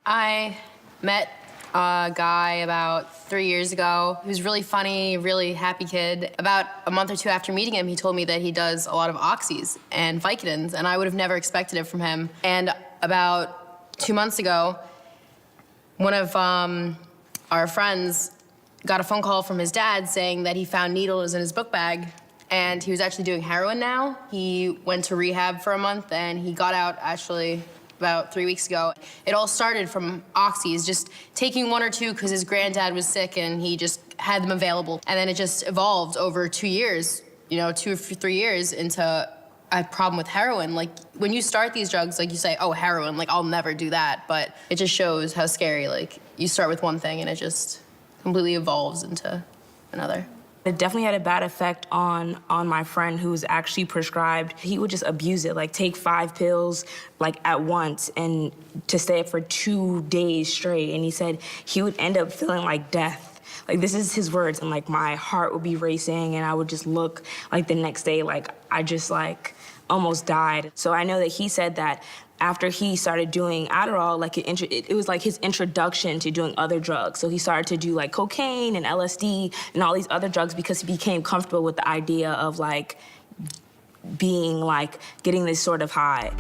I met a guy about 3 years ago. He was really funny, really happy kid. About a month or two after meeting him, he told me that he does a lot of oxys and Vicodins, and I would have never expected it from him. And about 2 months ago, one of our friends got a phone call from his dad saying that he found needles in his book bag, and he was actually doing heroin now. He went to rehab for a month, and he got out actually about 3 weeks ago. It all started from oxys, just taking one or two because his granddad was sick and he just had them available. And then it just evolved over 2 years, 2 or 3 years into a problem with heroin. Like, when you start these drugs, like, you say, oh, heroin, like, I'll never do that. But it just shows how scary, like, you start with one thing and it just completely evolves into another. It definitely had a bad effect on my friend who was actually prescribed. He would just abuse it, like take 5 pills like at once and to stay up for 2 days straight. And he said he would end up feeling like death. Like, this is his words, and like my heart would be racing and I would just look like the next day like I just like almost died. So I know that he said that after he started doing Adderall, like it was like his introduction to doing other drugs. So he started to do like cocaine and LSD and all these other drugs because he became comfortable with the idea of like being like getting this sort of high.